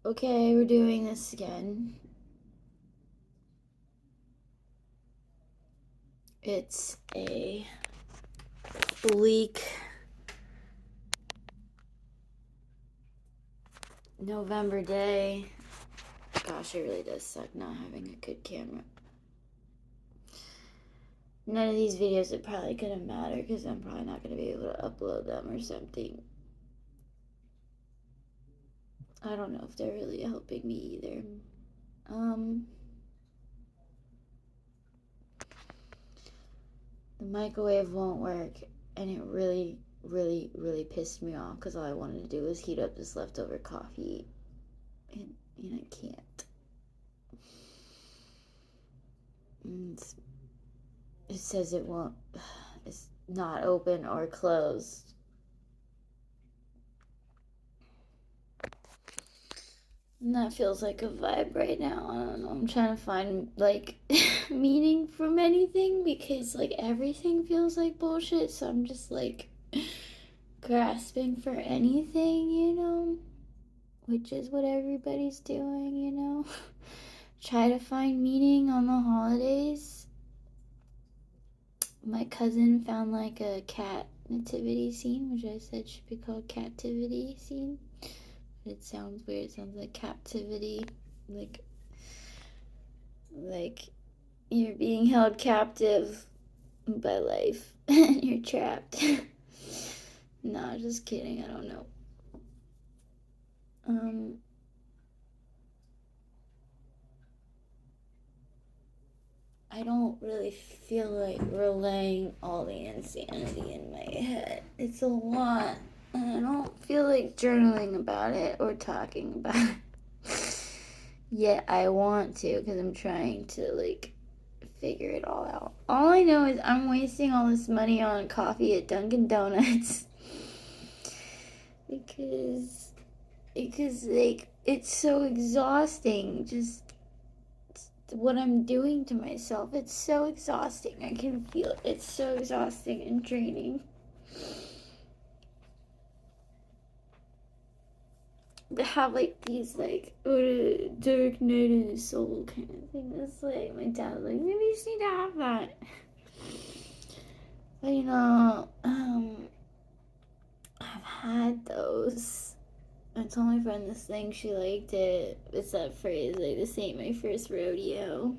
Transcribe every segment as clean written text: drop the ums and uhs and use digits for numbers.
Okay, we're doing this again. It's a bleak November day. Gosh, it really does suck not having a good camera. None of these videos are probably gonna matter because I'm probably not gonna be able to upload them or something. I don't know if they're really helping me either. The microwave won't work, and it really, really, really pissed me off because all I wanted to do was heat up this leftover coffee, and I can't. It says it won't. It's not open or closed. And that feels like a vibe right now. I don't know. I'm trying to find like meaning from anything because like everything feels like bullshit. So I'm just like grasping for anything, which is what everybody's doing. Try to find meaning on the holidays. My cousin found like a cat nativity scene, which I said should be called captivity scene. But it sounds weird. It sounds like captivity, like you're being held captive by life and you're trapped. Nah, just kidding. I don't know. I don't really feel like relaying all the insanity in my head. It's a lot. And I don't feel like journaling about it or talking about it. Yet I want to because I'm trying to, figure it all out. All I know is I'm wasting all this money on coffee at Dunkin' Donuts. because, it's so exhausting. Just what I'm doing to myself. It's so exhausting. I can feel it. It's so exhausting and draining. To have these dark night of the soul kind of thing. It's like my dad was like, maybe you just need to have that. But I've had those. I told my friend this thing, she liked it. It's that phrase, like, this ain't my first rodeo.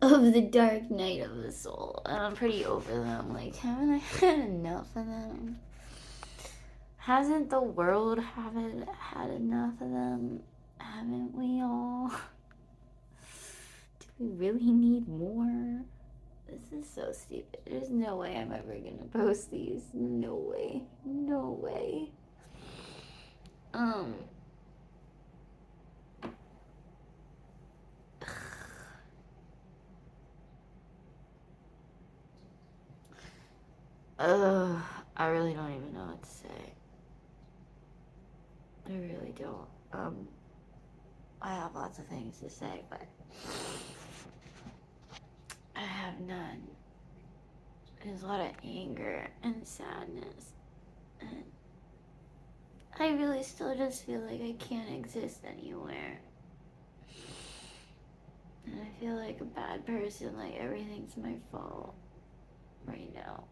Of the dark night of the soul. And I'm pretty over them. Like, haven't I had enough of them? Hasn't the world had enough of them? Haven't we all? Do we really need more? This is so stupid. There's no way I'm ever gonna post these. No way. No way. I really don't even know what to say. I really don't. I have lots of things to say, but I have none. There's a lot of anger and sadness, and I really still just feel like I can't exist anywhere. And I feel like a bad person, like everything's my fault right now.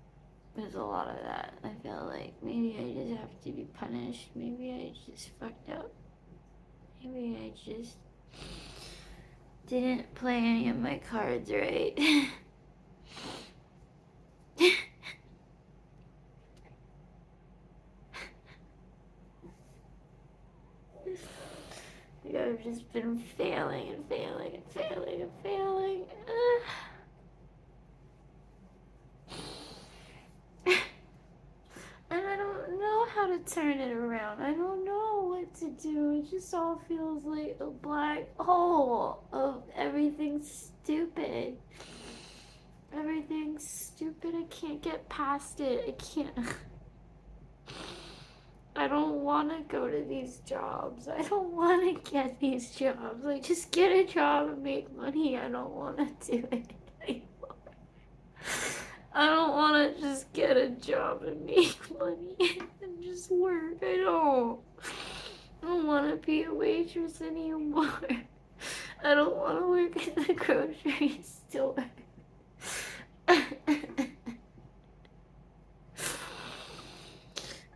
There's a lot of that. I feel like maybe I just have to be punished. Maybe I just fucked up. Maybe I just didn't play any of my cards right. I've just been failing and failing and failing and failing. And I don't know how to turn it around. I don't know what to do. It just all feels like a black hole of everything stupid. Everything's stupid. I can't get past it. I can't. I don't want to go to these jobs. I don't want to get these jobs. Like, just get a job and make money. I don't want to do it anymore. I don't want to just get a job and make money and just work. I don't. to be a waitress anymore. I don't want to work in the grocery store.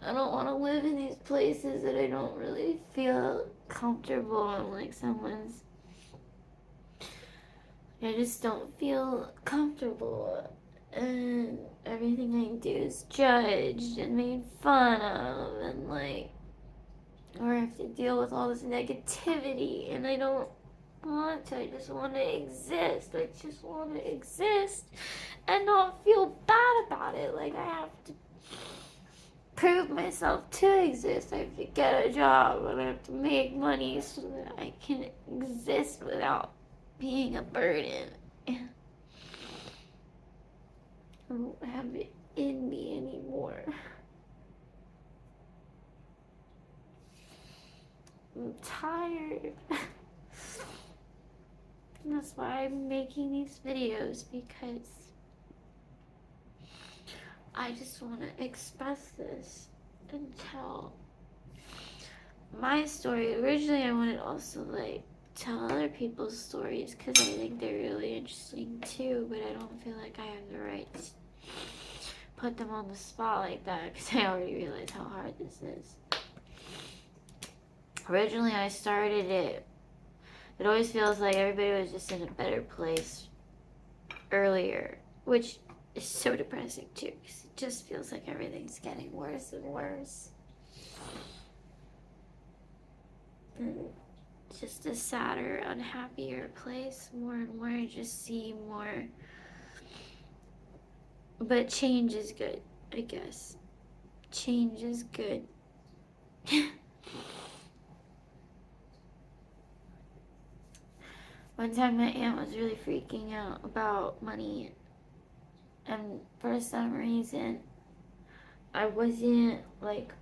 I don't want to live in these places that I don't really feel comfortable in, like someone's. I just don't feel comfortable, and everything I do is judged and made fun of, and like, or I have to deal with all this negativity, and I don't want to. I just want to exist. I just want to exist and not feel bad about it. Like, I have to prove myself to exist. I have to get a job, and I have to make money so that I can exist without being a burden. I don't have it in me anymore. I'm tired. And that's why I'm making these videos, because I just want to express this and tell my story. Originally, I wanted also like tell other people's stories because I think they're really interesting too, but I don't feel like I have the right to put them on the spot like that because I already realized how hard this is. Originally, I started it. It always feels like everybody was just in a better place earlier, which is so depressing too, because it just feels like everything's getting worse and worse. And just a sadder, unhappier place. More and more, I just see more. But change is good, I guess. Change is good. One time my aunt was really freaking out about money, and for some reason I wasn't like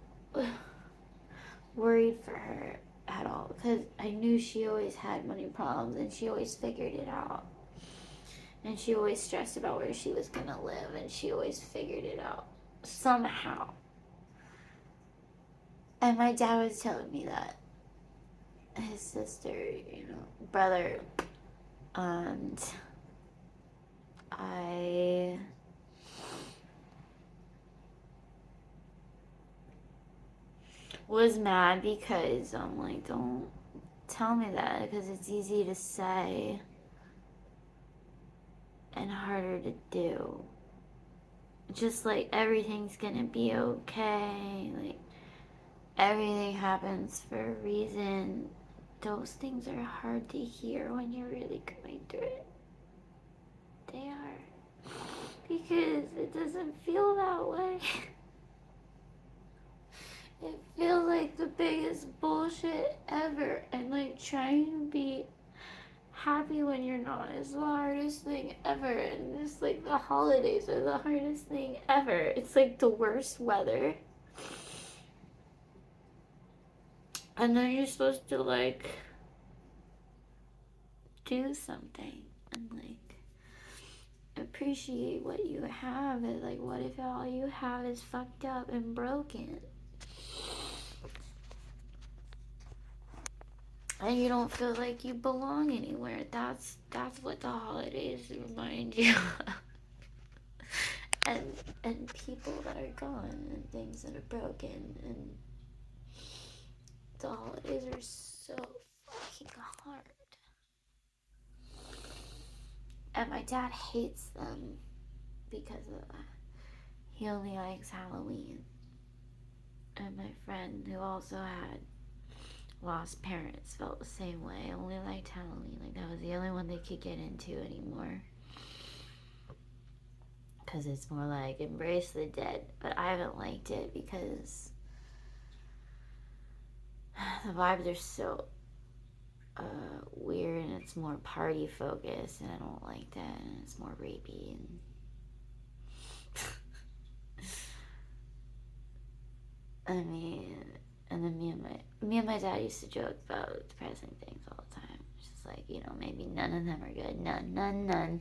worried for her at all, because I knew she always had money problems and she always figured it out, and she always stressed about where she was gonna live, and she always figured it out somehow. And my dad was telling me that his sister, brother, and I was mad because I'm like, don't tell me that, because it's easy to say and harder to do. Just like everything's gonna be okay, like everything happens for a reason. Those things are hard to hear when you're really going through it. They are. Because it doesn't feel that way. It feels like the biggest bullshit ever. And like trying to be happy when you're not is the hardest thing ever. And just like the holidays are the hardest thing ever. It's like the worst weather. And then you're supposed to like do something and like appreciate what you have. And like, what if all you have is fucked up and broken? And you don't feel like you belong anywhere. That's what the holidays remind you of. And people that are gone and things that are broken, and the holidays are so fucking hard. And my dad hates them because of that. He only likes Halloween. And my friend, who also had lost parents, felt the same way. Only liked Halloween. Like, that was the only one they could get into anymore. Because it's more like embrace the dead. But I haven't liked it because the vibes are so weird, and it's more party focused, and I don't like that, and it's more rapey, and I mean, and then me and my dad used to joke about depressing things all the time. It's just like, maybe none of them are good. None.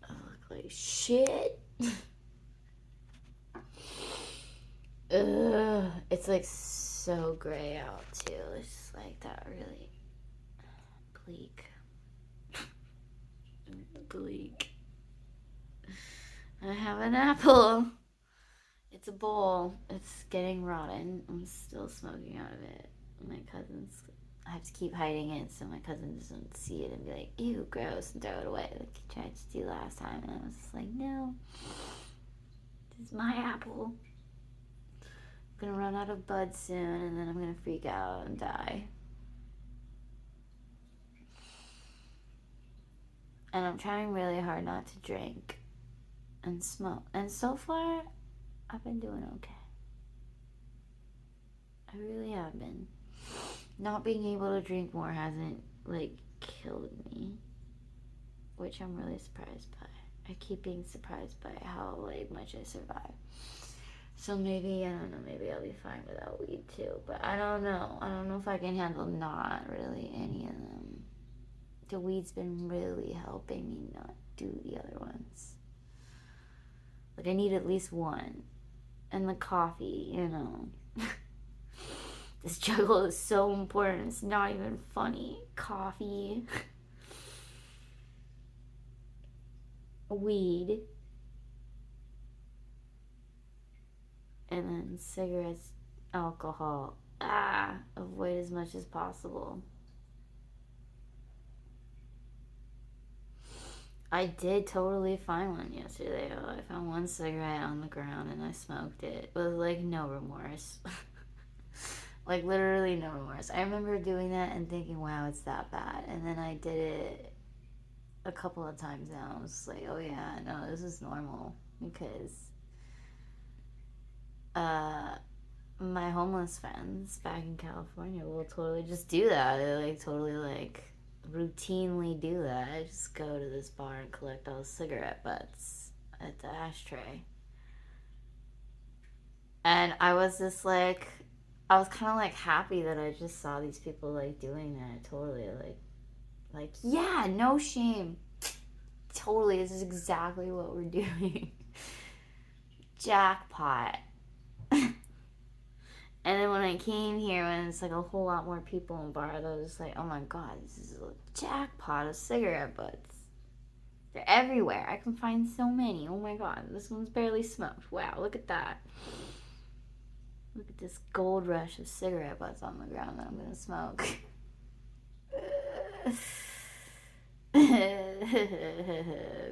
I look like shit. Ugh. It's like so gray out too. It's just like that really bleak. Bleak. I have an apple. It's a bowl. It's getting rotten. I'm still smoking out of it. My cousin's. I have to keep hiding it so my cousin doesn't see it and be like, ew, gross, and throw it away like he tried to do last time. And I was just like, no. This is my apple. I'm gonna run out of buds soon and then I'm gonna freak out and die. And I'm trying really hard not to drink and smoke. And so far, I've been doing okay. I really have been. Not being able to drink more hasn't, like, killed me. Which I'm really surprised by. I keep being surprised by how, like, much I survive. So maybe, I don't know, maybe I'll be fine without weed too. But I don't know. I don't know if I can handle not really any of them. The weed's been really helping me not do the other ones. Like, I need at least one. And the coffee, you know. This juggle is so important. It's not even funny. Coffee. Weed. And then cigarettes, alcohol. Avoid as much as possible. I did totally find one yesterday. I found one cigarette on the ground and I smoked it with, like, no remorse. Like, literally no remorse. I remember doing that and thinking, wow, it's that bad. And then I did it a couple of times now. I was like, oh yeah, no, this is normal. Because my homeless friends back in California will totally just do that. They, like, totally, like, routinely do that. I just go to this bar and collect all the cigarette butts at the ashtray. And I was just like, I was kind of like happy that I just saw these people like doing that. Totally like yeah, no shame. Totally, this is exactly what we're doing. Jackpot. And then when I came here, when it's like a whole lot more people in bars, I was just like, oh my god, this is a jackpot of cigarette butts. They're everywhere. I can find so many. Oh my god, this one's barely smoked. Wow, look at that. Look at this gold rush of cigarette butts on the ground that I'm gonna smoke.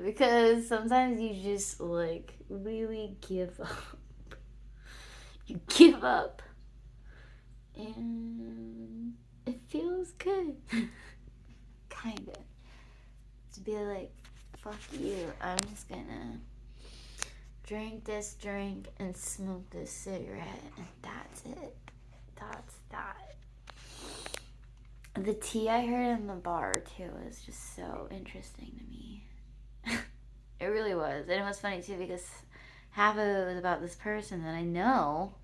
Because sometimes you just, like, really give up. You give up. And it feels good. Kinda. To be like, fuck you. I'm just gonna drink this drink and smoke this cigarette, and that's it. That's that. The tea I heard in the bar too was just so interesting to me. It really was. And it was funny too because half of it was about this person that I know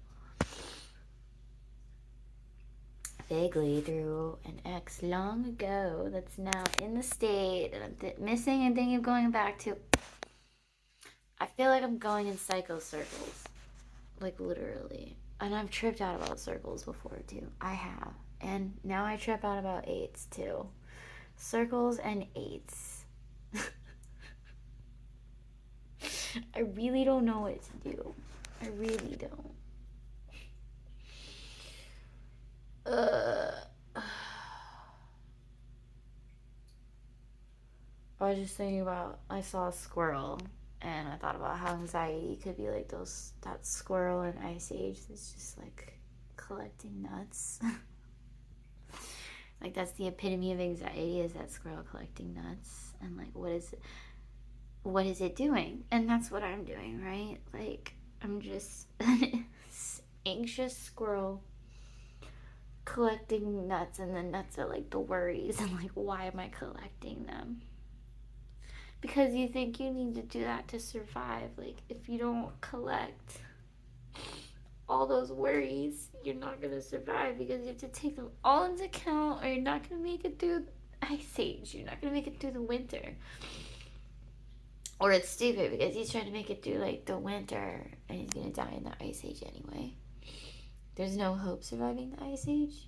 vaguely through an ex long ago that's now in the state that I'm missing and thinking of going back to. I feel like I'm going in psycho circles. Like, literally. And I've tripped out about circles before, too. I have. And now I trip out about eights, too. Circles and eights. I really don't know what to do. I really don't. I was just thinking about, I saw a squirrel. And I thought about how anxiety could be like that squirrel in Ice Age that's just like collecting nuts. Like, that's the epitome of anxiety, is that squirrel collecting nuts. And like, what is it doing? And that's what I'm doing, right? Like, I'm just an anxious squirrel collecting nuts, and the nuts are like the worries, and like, why am I collecting them? Because you think you need to do that to survive. Like, if you don't collect all those worries, you're not going to survive, because you have to take them all into account, or you're not going to make it through Ice Age. You're not going to make it through the winter. Or it's stupid, because he's trying to make it through, like, the winter, and he's going to die in the Ice Age anyway. There's no hope surviving the Ice Age?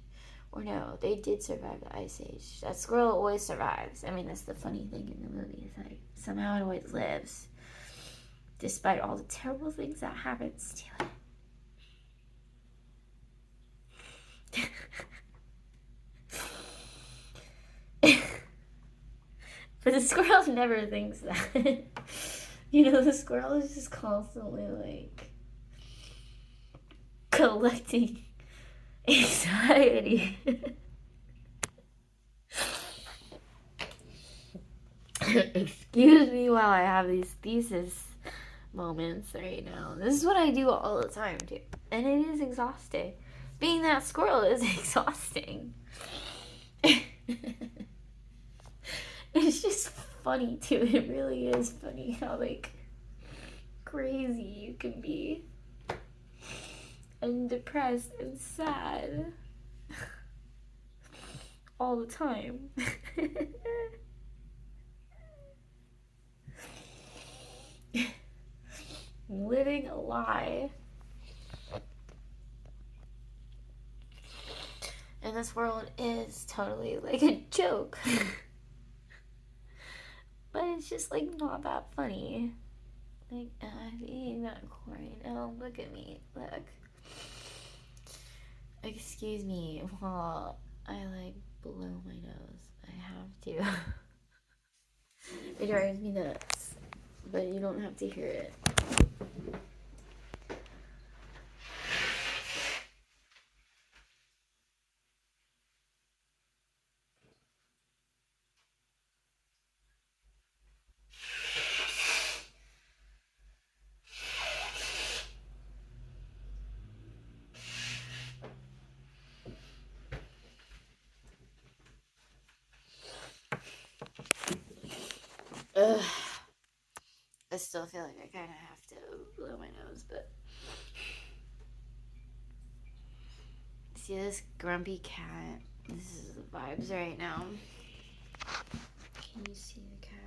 Or no, they did survive the Ice Age. That squirrel always survives. I mean, that's the funny thing in the movie. It's like, somehow it always lives. Despite all the terrible things that happens to it. But the squirrel never thinks that. You know, the squirrel is just constantly, like, collecting anxiety. Excuse me while I have these thesis moments right now. This is what I do all the time, too. And it is exhausting. Being that squirrel is exhausting. It's just funny, too. It really is funny how, like, crazy you can be. And depressed and sad. All the time. Living a lie. And this world is totally like a joke. But it's just like not that funny. Like, I'm eating that corn. Oh, look at me. Look. Excuse me while I like blow my nose. I have to. It drives me nuts. But you don't have to hear it. Ugh. I still feel like I kind of have to blow my nose, but... See this grumpy cat? This is the vibes right now. Can you see the cat?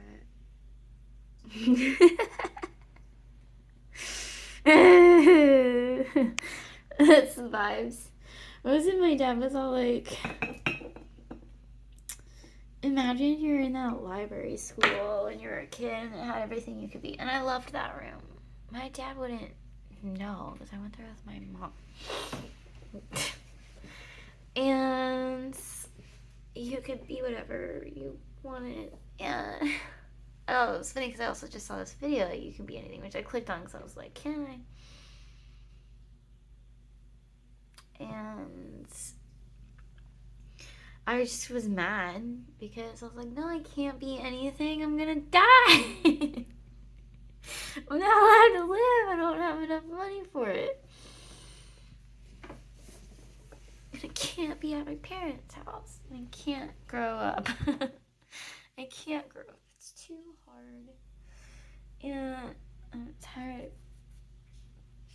That's the vibes. What was it? My dad was all like... Imagine you're in that library school when you were a kid and it had everything you could be. And I loved that room. My dad wouldn't know because I went there with my mom. And you could be whatever you wanted. And oh, it was funny because I also just saw this video that you can be anything, which I clicked on because I was like, can I? And I just was mad because I was like, no, I can't be anything. I'm gonna die. I'm not allowed to live. I don't have enough money for it. And I can't be at my parents' house. I can't grow up. I can't grow up. It's too hard. And I'm tired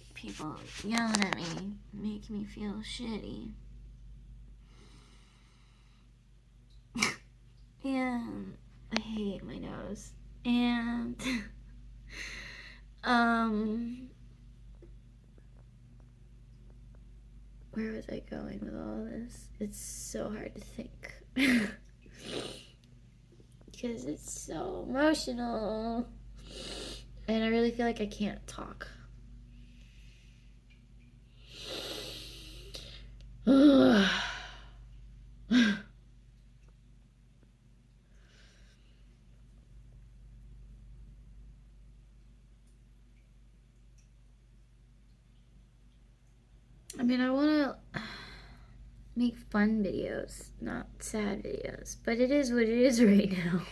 of people yelling at me, making me feel shitty. And I hate my nose. And where was I going with all this? It's so hard to think. Because it's so emotional. And I really feel like I can't talk. I mean, I want to make fun videos, not sad videos. But it is what it is right now.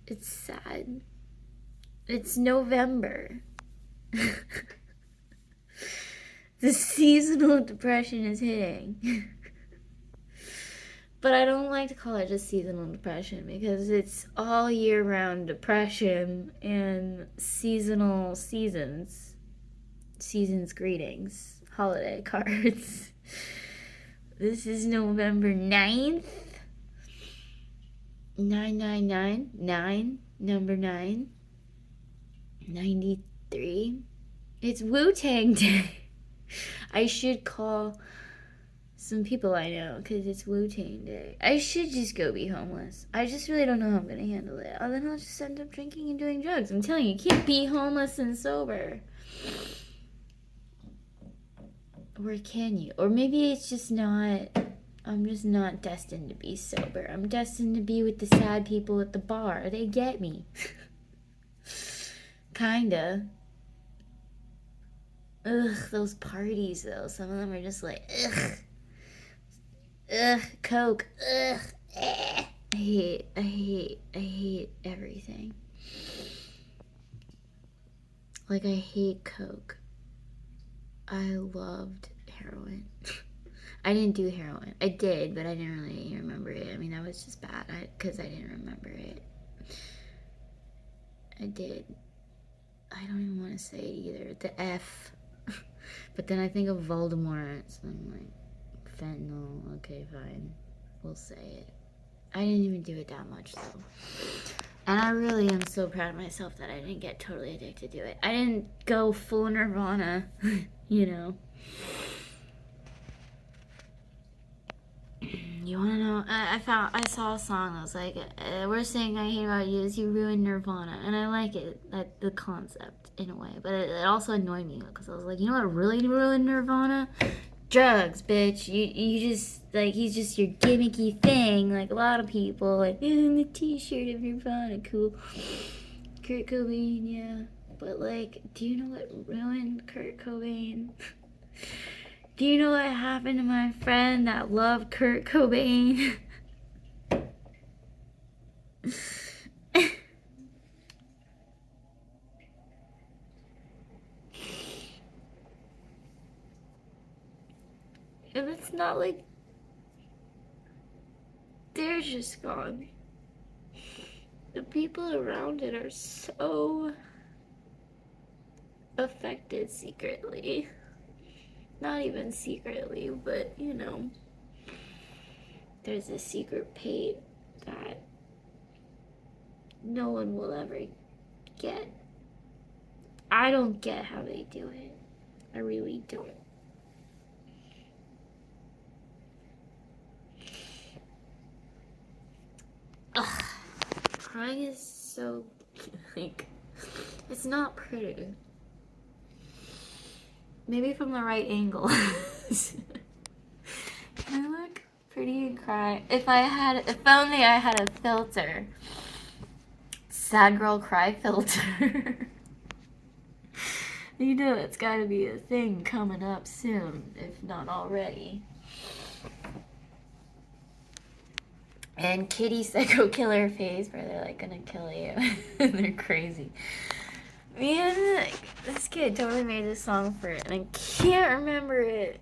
It's sad. It's November. The seasonal depression is hitting. But I don't like to call it just seasonal depression because it's all year round depression and seasonal seasons. Season's greetings, holiday cards. This is November 9th. 999, 9, number 9, 93. It's Wu-Tang Day. I should call some people I know because it's Wu-Tang Day. I should just go be homeless. I just really don't know how I'm going to handle it. Or then I'll just end up drinking and doing drugs. I'm telling you, you can't be homeless and sober. Or can you? Or maybe it's just not... I'm just not destined to be sober. I'm destined to be with the sad people at the bar. They get me. Kinda. Ugh, those parties though. Some of them are just like, ugh. Ugh, Coke. Ugh. Eh. I hate everything. Like, I hate Coke. I loved heroin. I didn't do heroin. I did, but I didn't really remember it. I mean, that was just bad because I didn't remember it. I did. I don't even want to say it either. The F. But then I think of Voldemort, so I'm like, fentanyl. Okay, fine. We'll say it. I didn't even do it that much, though. And I really am so proud of myself that I didn't get totally addicted to it. I didn't go full Nirvana, you know. You wanna know? I saw a song that was like, worst thing I hate about you is you ruined Nirvana, and I like it, the concept in a way, but it also annoyed me because I was like, you know what really ruined Nirvana? Drugs, bitch. You just like, he's just your gimmicky thing, like a lot of people, like the T-shirt of Nirvana, cool. Kurt Cobain, yeah, but like, do you know what ruined Kurt Cobain? Do you know what happened to my friend that loved Kurt Cobain? And it's not like they're just gone. The people around it are so affected secretly. Not even secretly, but you know, there's a secret pain that no one will ever get. I don't get how they do it. I really don't. Ugh. Crying is so, like, it's not pretty. Maybe from the right angle. Can I look pretty and cry? If only I had a filter. Sad girl cry filter. You know it's gotta be a thing coming up soon, if not already. And kitty psycho killer phase where they're like gonna kill you. They're crazy. Man, like, this kid totally made this song for it, and I can't remember it.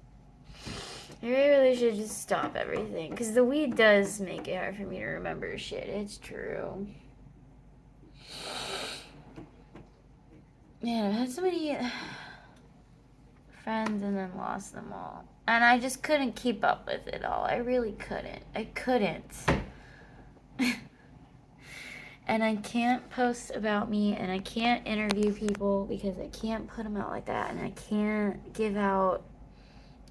I really should just stop everything, because the weed does make it hard for me to remember shit. It's true. Man, I've had so many friends and then lost them all. And I just couldn't keep up with it all. I really couldn't. I couldn't. And I can't post about me, and I can't interview people because I can't put them out like that, and I can't give out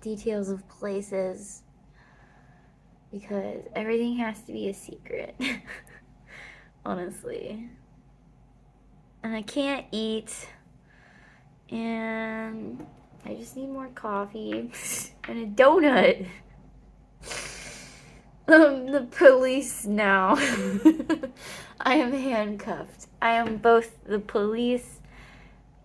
details of places because everything has to be a secret. Honestly. And I can't eat, and I just need more coffee and a donut. The police now. I am handcuffed. I am both the police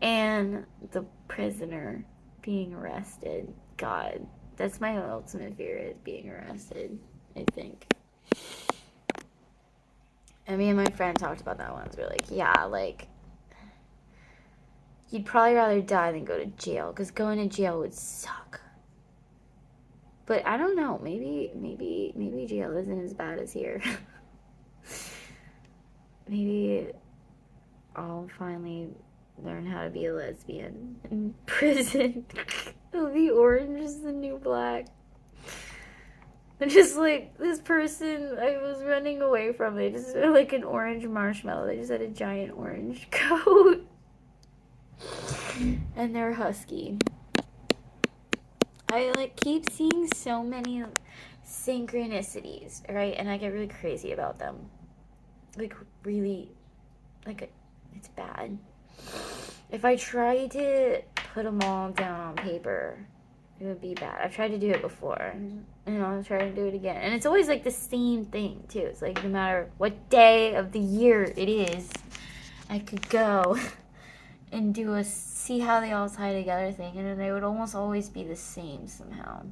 and the prisoner being arrested. God, that's my ultimate fear, is being arrested, I think. And me and my friend talked about that once. We're like, yeah, like, you'd probably rather die than go to jail, because going to jail would suck. But I don't know. Maybe jail isn't as bad as here. Maybe I'll finally learn how to be a lesbian in prison. The orange is the new black. And just like this person I was running away from, they just had like an orange marshmallow. They just had a giant orange coat. And they're husky. I like keep seeing so many synchronicities, right? And I get really crazy about them. Like really, like it's bad. If I try to put them all down on paper, it would be bad. I've tried to do it before, and I'll try to do it again. And it's always like the same thing too. It's like no matter what day of the year it is, I could go and do a see how they all tie together thing, and then they would almost always be the same somehow.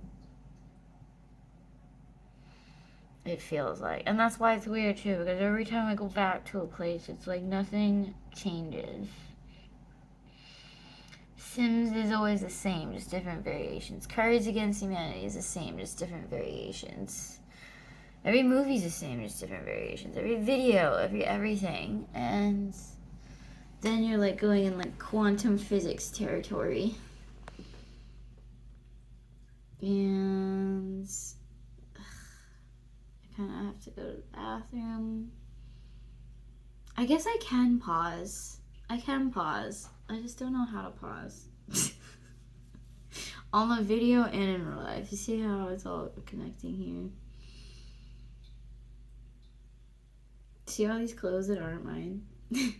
It feels like, and that's why it's weird too, because every time I go back to a place, it's like nothing changes. Sims is always the same, just different variations. Cards Against Humanity is the same, just different variations. Every movie's the same, just different variations. Every video, everything. And then you're like going in like quantum physics territory. And I kind of have to go to the bathroom. I guess I can pause. I just don't know how to pause. On the video and in real life. You see how it's all connecting here? See all these clothes that aren't mine? The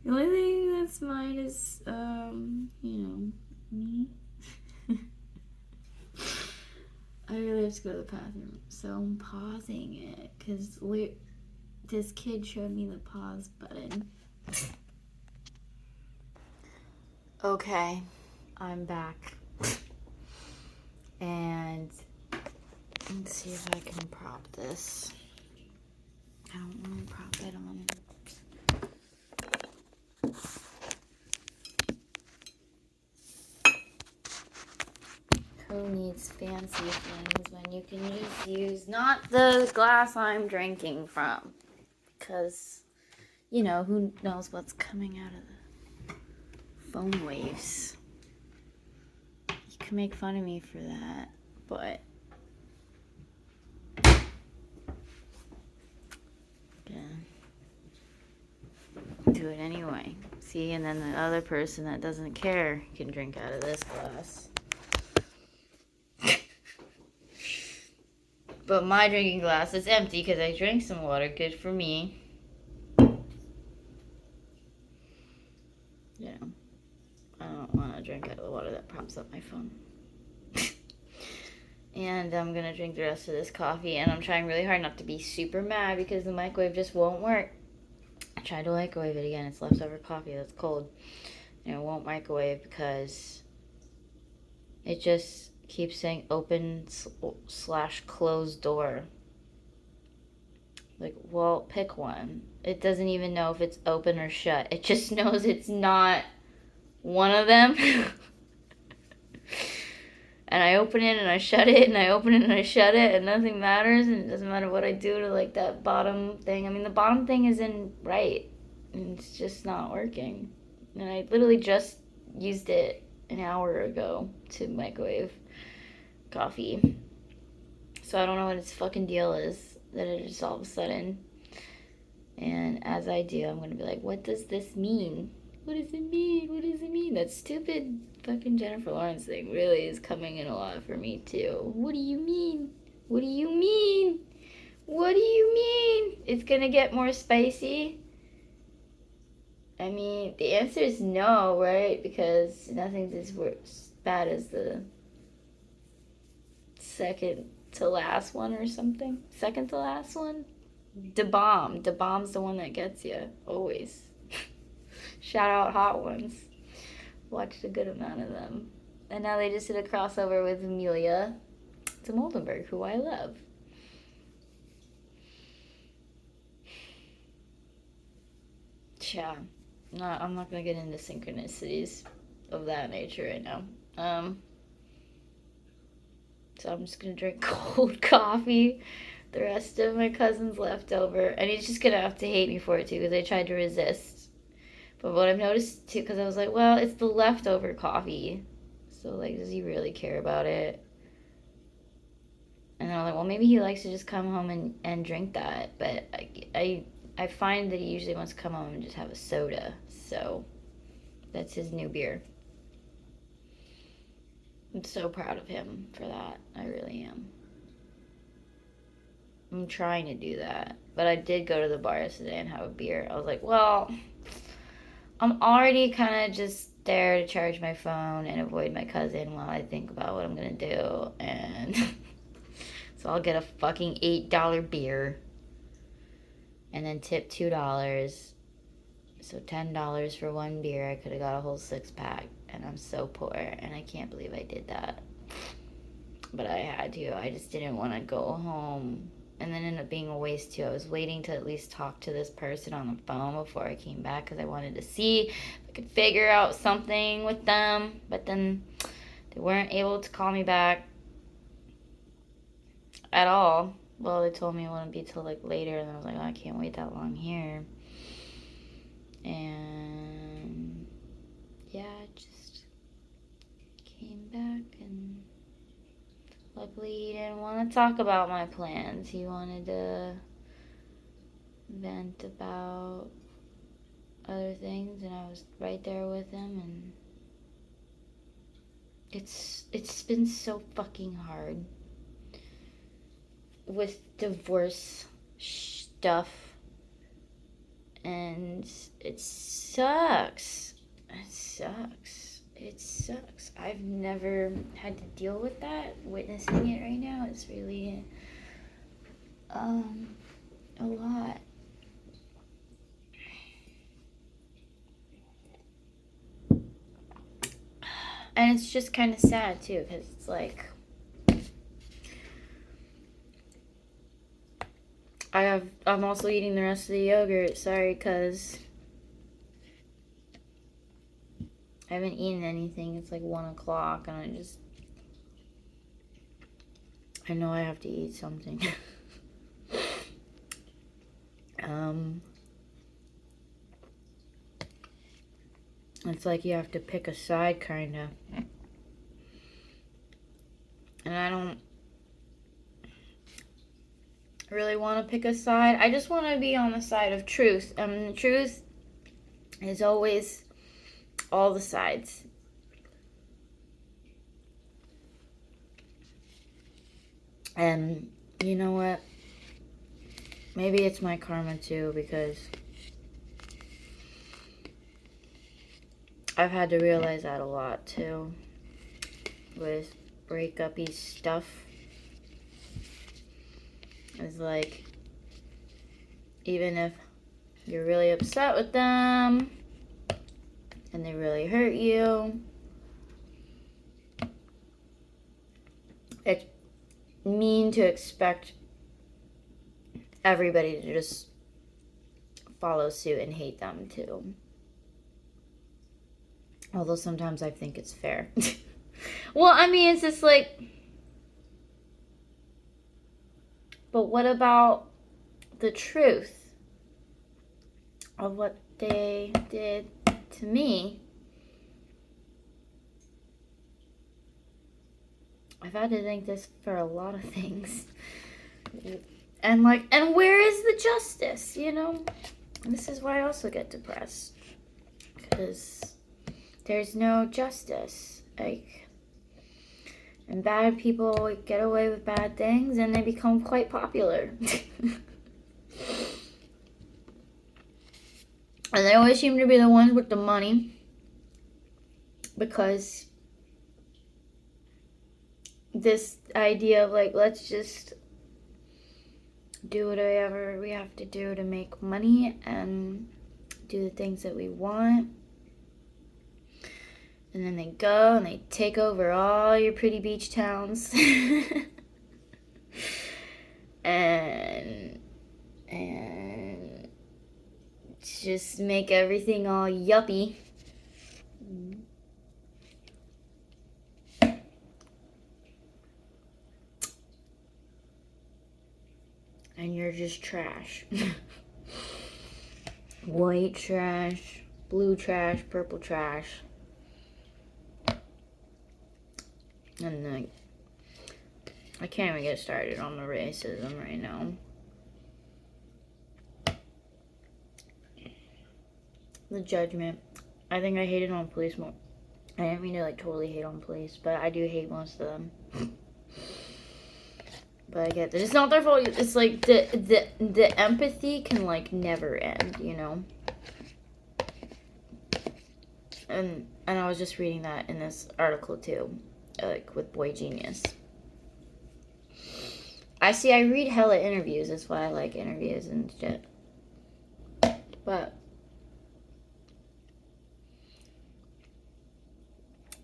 only thing that's mine is, me. I really have to go to the bathroom, so I'm pausing it, because this kid showed me the pause button. Okay, I'm back. And let's see if I can prop this. I don't want to prop it on. Who needs fancy things when you can just use not the glass I'm drinking from? Because, who knows what's coming out of the phone waves. You can make fun of me for that, but do it anyway. See, and then the other person that doesn't care can drink out of this glass. But my drinking glass is empty because I drank some water. Good for me. I don't want to drink out of the water that props up my phone. And I'm going to drink the rest of this coffee. And I'm trying really hard not to be super mad because the microwave just won't work. I tried to microwave it again. It's leftover coffee that's cold. And it won't microwave because it just keeps saying open / closed door. Like, well, pick one. It doesn't even know if it's open or shut. It just knows it's not one of them. And I open it and I shut it and I open it and I shut it and nothing matters, and it doesn't matter what I do to like that bottom thing. I mean, the bottom thing isn't right and it's just not working. And I literally just used it an hour ago to microwave coffee. So I don't know what its fucking deal is that it just all of a sudden. And as I do, I'm gonna be like, what does this mean? What does it mean? What does it mean? That stupid fucking Jennifer Lawrence thing really is coming in a lot for me too. What do you mean? What do you mean? What do you mean? It's gonna get more spicy? I mean, the answer is no, right? Because nothing's as bad as the second to last one or something. Second to last one? Da Bomb. Da Bomb's the one that gets you. Always. Shout out Hot Ones. Watched a good amount of them. And now they just did a crossover with Amelia to Moldenberg, who I love. Yeah. No, I'm not going to get into synchronicities of that nature right now. So I'm just going to drink cold coffee. The rest of my cousin's leftover. And he's just going to have to hate me for it, too, because I tried to resist. But what I've noticed, too, because I was like, well, it's the leftover coffee. So, like, does he really care about it? And then I'm like, well, maybe he likes to just come home and drink that. But I find that he usually wants to come home and just have a soda. So, that's his new beer. I'm so proud of him for that. I really am. I'm trying to do that. But I did go to the bar yesterday and have a beer. I was like, well, I'm already kind of just there to charge my phone and avoid my cousin while I think about what I'm going to do. And so I'll get a fucking $8 beer and then tip $2. So $10 for one beer. I could have got a whole 6-pack. And I'm so poor. And I can't believe I did that. But I had to. I just didn't want to go home. And then ended up being a waste too. I was waiting to at least talk to this person on the phone before I came back because I wanted to see if I could figure out something with them. But then they weren't able to call me back at all. Well, they told me it wouldn't be till like later, and I was like, oh, I can't wait that long here. And yeah, I just came back, and luckily he didn't want to talk about my plans. He wanted to vent about other things, and I was right there with him, and it's been so fucking hard with divorce stuff, and it sucks. I've never had to deal with that. Witnessing it right now is really a lot. And it's just kind of sad too, because it's like I'm also eating the rest of the yogurt. Sorry, cuz I haven't eaten anything. It's like 1 o'clock, and I know I have to eat something. It's like you have to pick a side, kind of. And I don't really want to pick a side. I just want to be on the side of truth. The truth is always all the sides. And you know what? Maybe it's my karma too, because I've had to realize that a lot too with breakup-y stuff. It's like, even if you're really upset with them and they really hurt you, it's mean to expect everybody to just follow suit and hate them too. Although sometimes I think it's fair. Well, I mean, it's just like, but what about the truth of what they did to me? I've had to think this for a lot of things. And where is the justice, you know? And this is why I also get depressed. Because there's no justice. And bad people get away with bad things, and they become quite popular. And they always seem to be the ones with the money, because this idea of let's just do whatever we have to do to make money and do the things that we want. And then they go and they take over all your pretty beach towns. and just make everything all yuppie. And you're just trash. White trash, blue trash, purple trash. And I can't even get started on the racism right now. The judgment. I think I hated on police more I didn't mean to like totally hate on police, but I do hate most of them. But I get that it's not their fault. It's like the empathy can like never end, you know. And I was just reading that in this article too, like with Boy Genius. I read hella interviews. That's why I like interviews and shit. But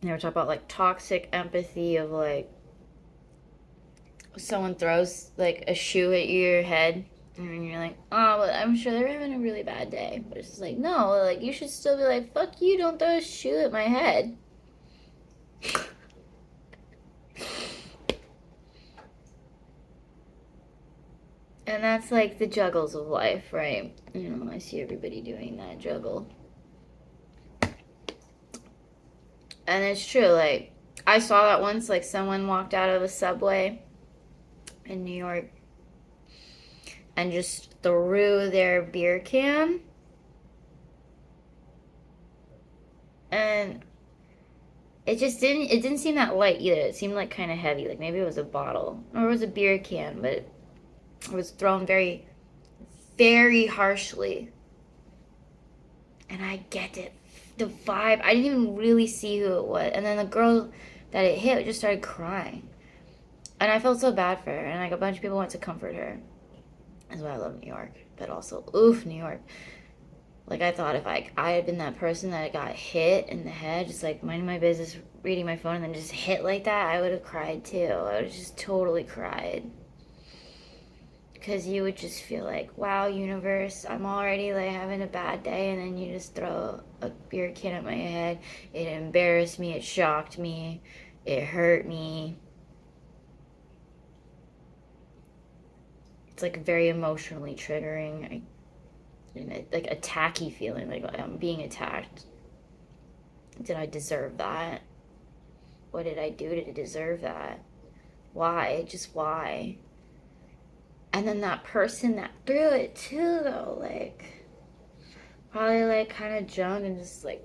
they were talking about like toxic empathy of like someone throws like a shoe at your head and you're like, oh, but I'm sure they're having a really bad day. But it's just like, no, like you should still be like, fuck you, don't throw a shoe at my head. And that's like the juggles of life, right? You know, I see everybody doing that juggle. And it's true, like, I saw that once, like, someone walked out of a subway in New York and just threw their beer can. And it didn't seem that light either. It seemed like kind of heavy, like maybe it was a bottle or it was a beer can, but it was thrown very, very harshly. And I get it. The vibe, I didn't even really see who it was. And then the girl that it hit just started crying. And I felt so bad for her. And like a bunch of people went to comfort her. That's why I love New York. But also, oof, New York. Like I thought if I had been that person that got hit in the head, just like minding my business, reading my phone, and then just hit like that, I would have cried too. I would have just totally cried. Because you would just feel like, wow, universe, I'm already like having a bad day, and then you just throw a beer can at my head. It embarrassed me, it shocked me, it hurt me. It's like very emotionally triggering, like a tacky feeling, like I'm being attacked. Did I deserve that? What did I do to deserve that? Why? Just why? And then that person that threw it too, though, like, probably like kind of drunk and just like,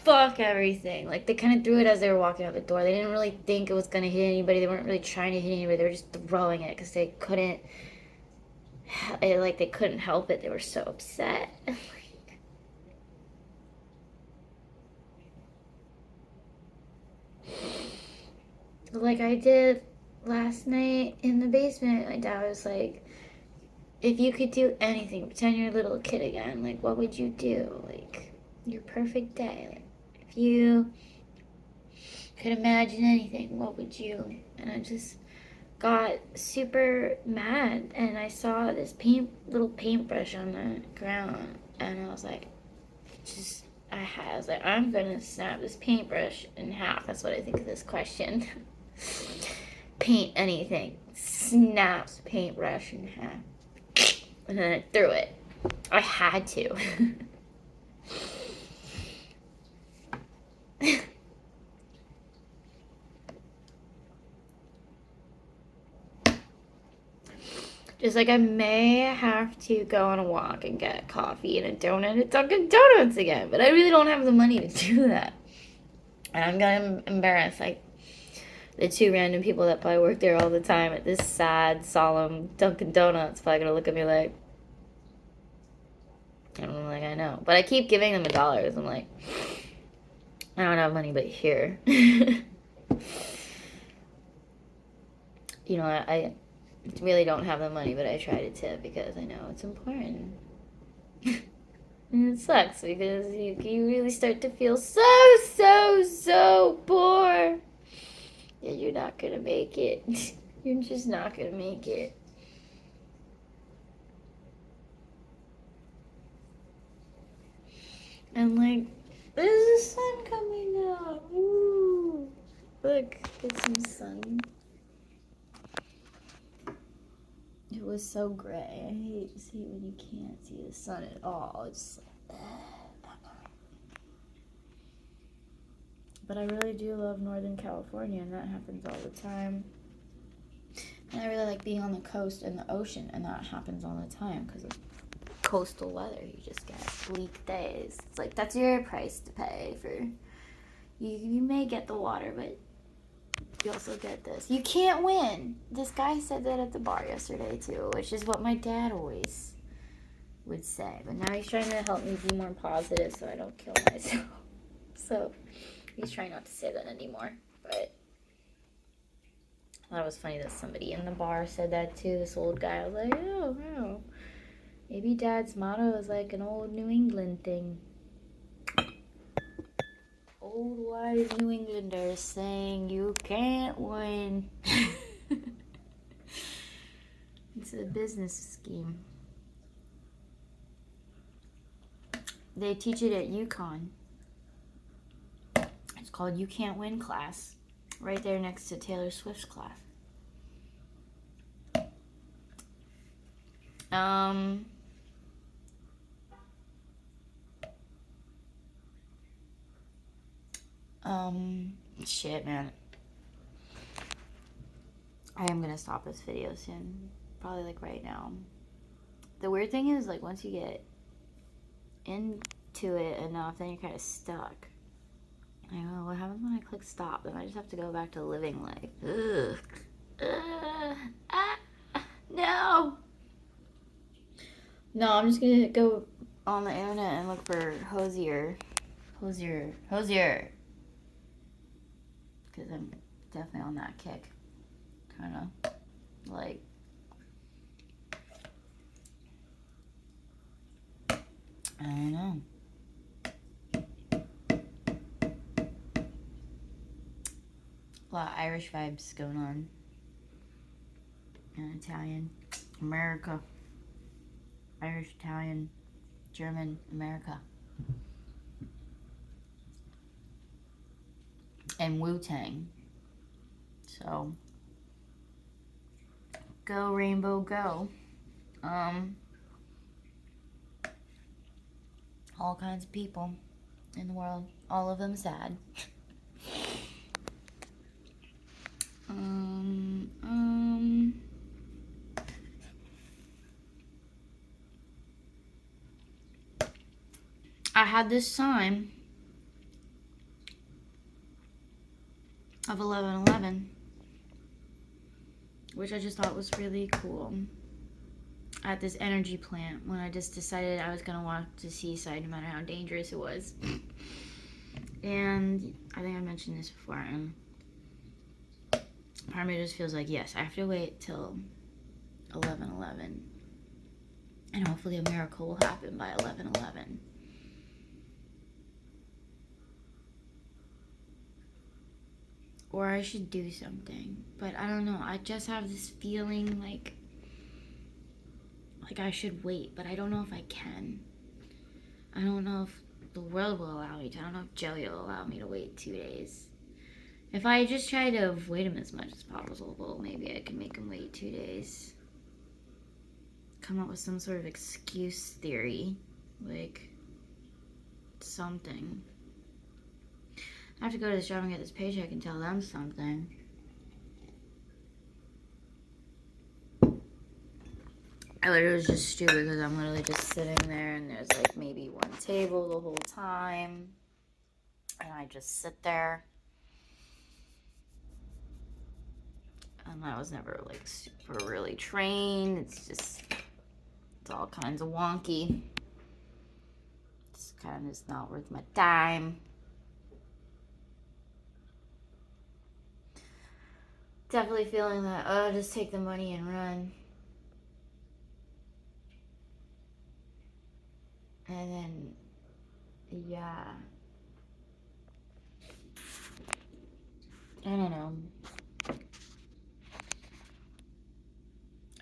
fuck everything. Like they kind of threw it as they were walking out the door. They didn't really think it was gonna hit anybody. They weren't really trying to hit anybody. They were just throwing it because they couldn't. They couldn't help it. They were so upset. Like I did last night in the basement. My dad was like, if you could do anything, pretend you're a little kid again, like what would you do? Like your perfect day. Like if you could imagine anything, what would you? And I just got super mad and I saw this little paintbrush on the ground and I was like, I was like, I'm gonna snap this paintbrush in half. That's what I think of this question. Paint anything. Snaps paintbrush in half. And then I threw it. I had to. Just like I may have to go on a walk and get coffee and a donut at Dunkin' Donuts again. But I really don't have the money to do that. And I'm gonna embarrass like the two random people that probably work there all the time at this sad, solemn Dunkin' Donuts. Probably gonna look at me like, and I'm like, I know. But I keep giving them $1. I'm like, I don't have money but here. You know, I really don't have the money, but I try to tip because I know it's important. And it sucks because you really start to feel so poor. Yeah, you're not gonna make it. You're just not gonna make it. And like, there's the sun coming out. Ooh. Look, get some sun. It was so gray. I hate when you can't see the sun at all. It's like, but I really do love Northern California, and that happens all the time. And I really like being on the coast and the ocean, and that happens all the time because of coastal weather. You just get bleak days. It's like that's your price to pay for, You may get the water, but you also get this. You can't win. This guy said that at the bar yesterday too, which is what my dad always would say. But now he's trying to help me be more positive so I don't kill myself. So he's trying not to say that anymore. But I thought it was funny that somebody in the bar said that too. This old guy. I was like, oh. Maybe Dad's motto is like an old New England thing. Old wise New Englanders saying you can't win. It's a business scheme. They teach it at UConn. It's called You Can't Win class. Right there next to Taylor Swift's class. Shit, man. I am gonna stop this video soon. Probably like right now. The weird thing is, like, once you get into it enough, then you're kind of stuck. I go, what happens when I click stop? Then I just have to go back to living like, no. No, I'm just gonna go on the internet and look for Hosier. Because I'm definitely on that kick. Kind of like, I don't know. A lot of Irish vibes going on. And Italian. America. Irish, Italian, German, America. And Wu-Tang. So, go Rainbow, go. All kinds of people in the world. All of them sad. I had this sign of 11/11, which I just thought was really cool, at this energy plant when I just decided I was gonna walk to Seaside no matter how dangerous it was. And I think I mentioned this before, and part of me just feels like, yes, I have to wait till 11/11, and hopefully a miracle will happen by 11/11. Or I should do something. But I don't know. I just have this feeling like I should wait. But I don't know if I can. I don't know if the world will allow me to. I don't know if Joey will allow me to wait 2 days. If I just try to avoid him as much as possible, maybe I can make him wait 2 days. Come up with some sort of excuse theory. Like, something. I have to go to this job and get this paycheck and tell them something. I literally was just stupid because I'm literally just sitting there and there's like maybe one table the whole time. And I just sit there. And I was never like super really trained. It's all kinds of wonky. It's kind of just not worth my time. Definitely feeling that, oh, just take the money and run. And then, yeah. I don't know.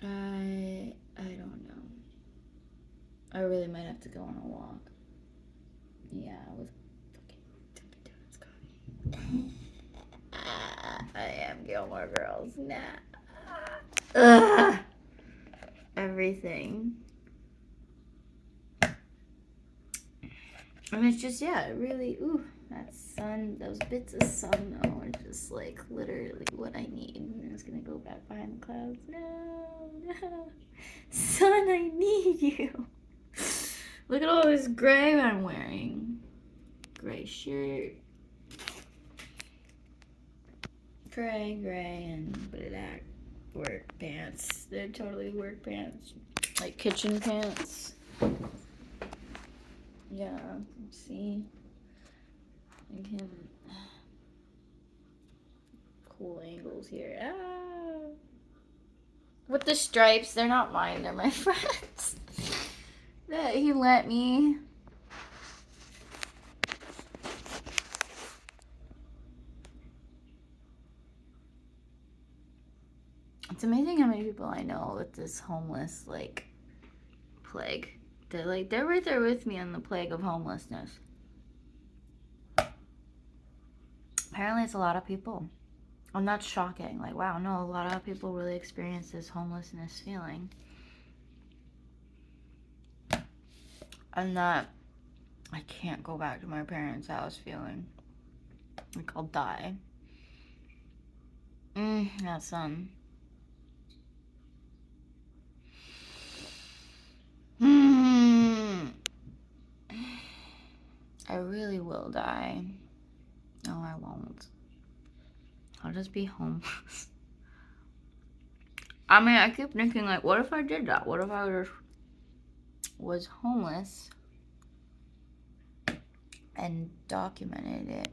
I don't know. I really might have to go on a walk. Yeah, with fucking Dunkin' Donuts coffee. I am Gilmore Girls. Nah. Ugh. Everything. And it's just, yeah, it really, ooh, that sun, those bits of sun, though, are just like literally what I need. And I'm just gonna go back behind the clouds. No. Sun, I need you. Look at all this gray I'm wearing. Gray shirt. gray, and black work pants. They're totally work pants. Like kitchen pants. Yeah, see? I can... Cool angles here. Ah! With the stripes, they're not mine, they're my friends. That he lent me. It's amazing how many people I know with this homeless, like, plague. They're right there with me on the plague of homelessness. Apparently it's a lot of people. And that's shocking. Like, wow, no, a lot of people really experience this homelessness feeling. And that I can't go back to my parents' house feeling like I'll die. Yeah, son. I really will die. No, I won't. I'll just be homeless. I mean, I keep thinking, like, what if I did that? What if I just was homeless and documented it?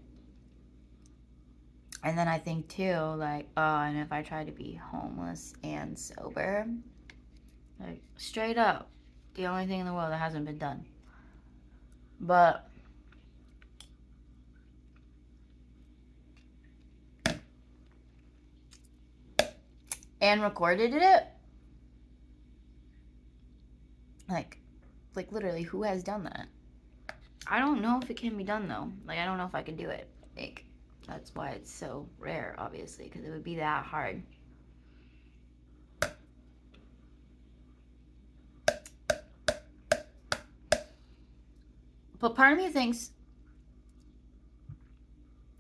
And then I think, too, like, and if I try to be homeless and sober, like, straight up, the only thing in the world that hasn't been done. But and recorded it. Like literally, who has done that? I don't know if it can be done though. Like, I don't know if I can do it. Like, that's why it's so rare, obviously, because it would be that hard. But part of me thinks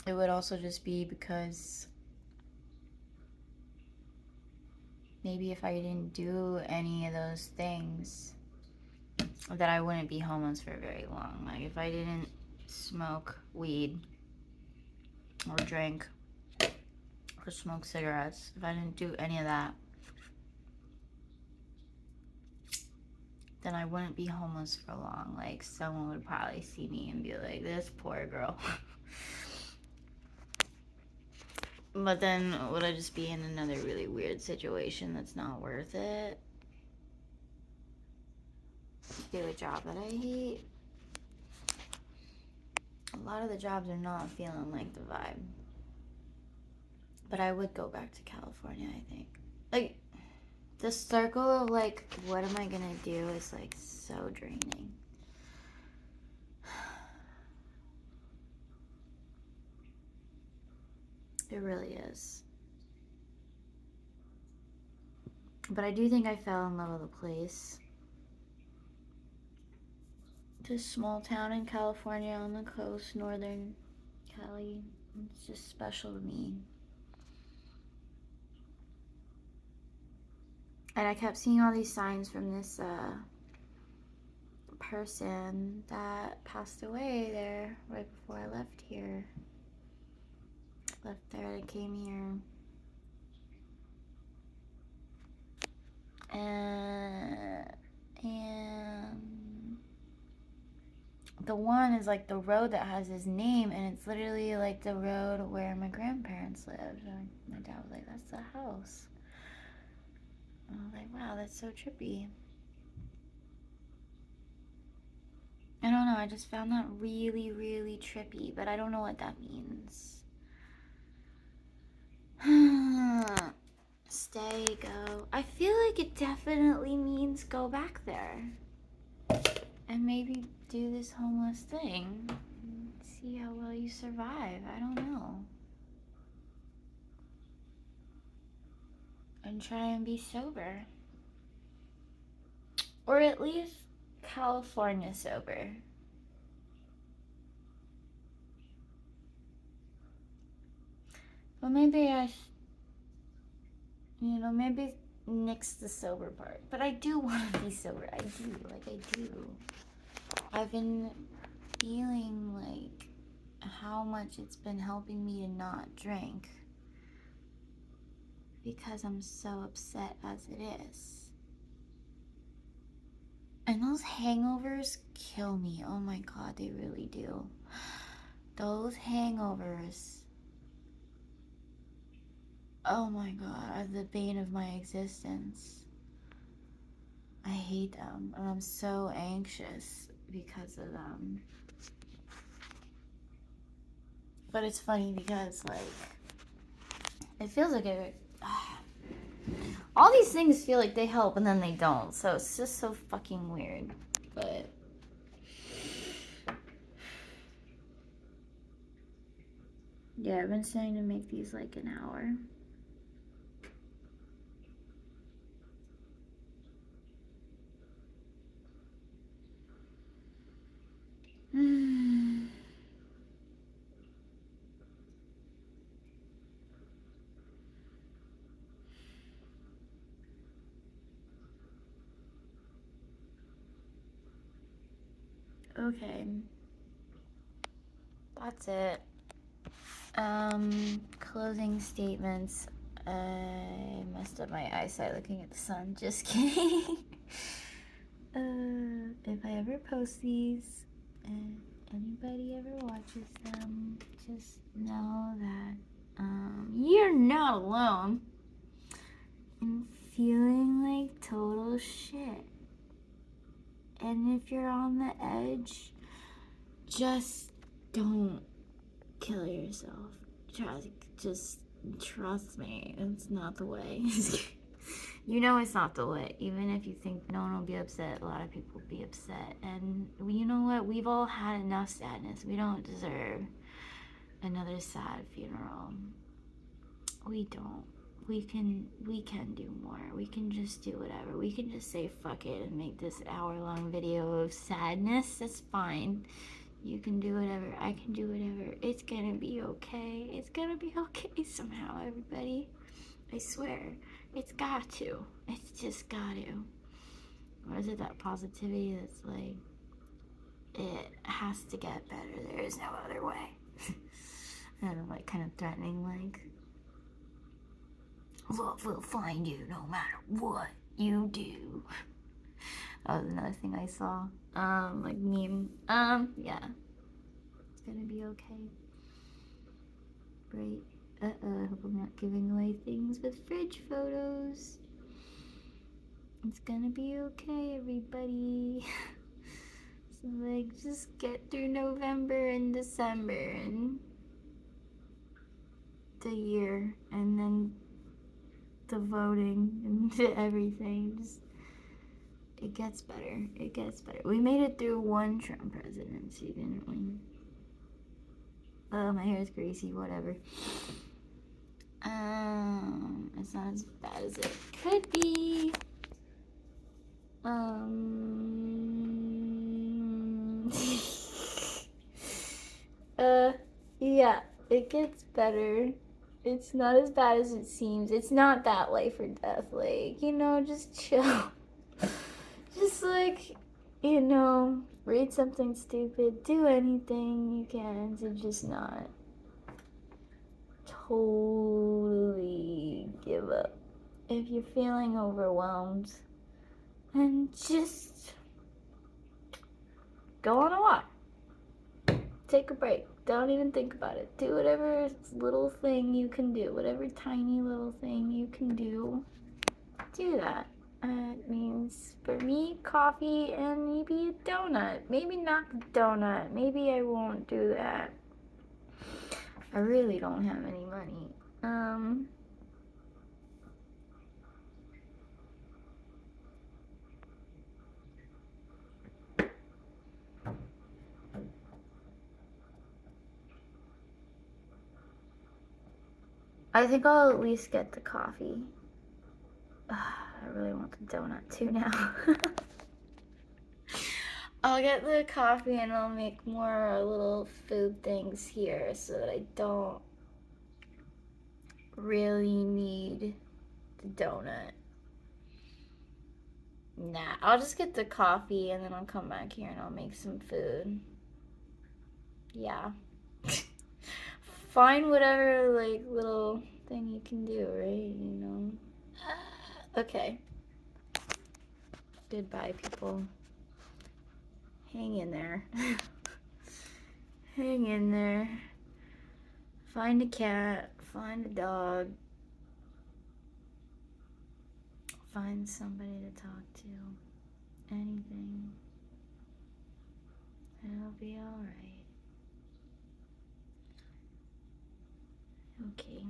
it would also just be because maybe if I didn't do any of those things, that I wouldn't be homeless for very long. Like, if I didn't smoke weed or drink or smoke cigarettes, if I didn't do any of that, then I wouldn't be homeless for long. Like, someone would probably see me and be like, this poor girl. But then would I just be in another really weird situation that's not worth it? Do a job that I hate. A lot of the jobs are not feeling like the vibe. But I would go back to California, I think. Like, the circle of, like, what am I gonna do is, like, so draining. It really is. But I do think I fell in love with the place. This small town in California on the coast, northern Cali. It's just special to me. And I kept seeing all these signs from this person that passed away there right before I left here. Left there and came here. And the one is like the road that has his name, and it's literally like the road where my grandparents lived. And my dad was like, that's the house. And I was like, wow, that's so trippy. I don't know, I just found that really, really trippy, but I don't know what that means. Stay, go. I feel like it definitely means go back there. And maybe do this homeless thing. See how well you survive. I don't know. And try and be sober. Or at least California sober. But maybe maybe nix the sober part. But I do want to be sober. I do. I've been feeling like how much it's been helping me to not drink. because I'm so upset as it is. And those hangovers kill me. Oh my god, they really do. Those hangovers, oh my god, are the bane of my existence. I hate them, and I'm so anxious because of them. But it's funny because, like, it feels like all these things feel like they help and then they don't. So it's just so fucking weird. But yeah, I've been saying to make these like an hour. Okay. That's it. Closing statements. I messed up my eyesight looking at the sun. Just kidding. If I ever post these and anybody ever watches them, just know that you're not alone in feeling like total shit. And if you're on the edge, just don't kill yourself. Just trust me, it's not the way. You know it's not the way. Even if you think no one will be upset, a lot of people will be upset. And you know what? We've all had enough sadness. We don't deserve another sad funeral. We don't. We can do more. We can just do whatever. We can just say fuck it and make this hour-long video of sadness. That's fine. You can do whatever. I can do whatever. It's gonna be okay. It's gonna be okay somehow, everybody. I swear. It's got to. It's just got to. Or is it that positivity that's like, it has to get better. There is no other way. I don't know, like kind of threatening, like, love will find you no matter what you do. That was another thing I saw. Like meme. Yeah. It's gonna be okay. Right. I hope I'm not giving away things with fridge photos. It's gonna be okay, everybody. So, like, just get through November and December and the year, and then the voting and everything. Just, it gets better. It gets better. We made it through one Trump presidency, didn't we? Oh, my hair is greasy, whatever. It's not as bad as it could be. Yeah, it gets better. It's not as bad as it seems. It's not that life or death. Like, you know, just chill. Just like, you know, read something stupid. Do anything you can to just not totally give up. If you're feeling overwhelmed, then just go on a walk. Take a break. Don't even think about it. Do whatever little thing you can do. Whatever tiny little thing you can do. Do that. It means, for me, coffee and maybe a donut. Maybe not the donut. Maybe I won't do that. I really don't have any money. I think I'll at least get the coffee. I really want the donut too now. I'll get the coffee and I'll make more little food things here so that I don't really need the donut. Nah, I'll just get the coffee and then I'll come back here and I'll make some food. Yeah. find whatever, like, little thing you can do, right? You know? Okay. Goodbye, people. Hang in there. Hang in there. Find a cat. Find a dog. Find somebody to talk to. Anything. It'll be alright. Okay.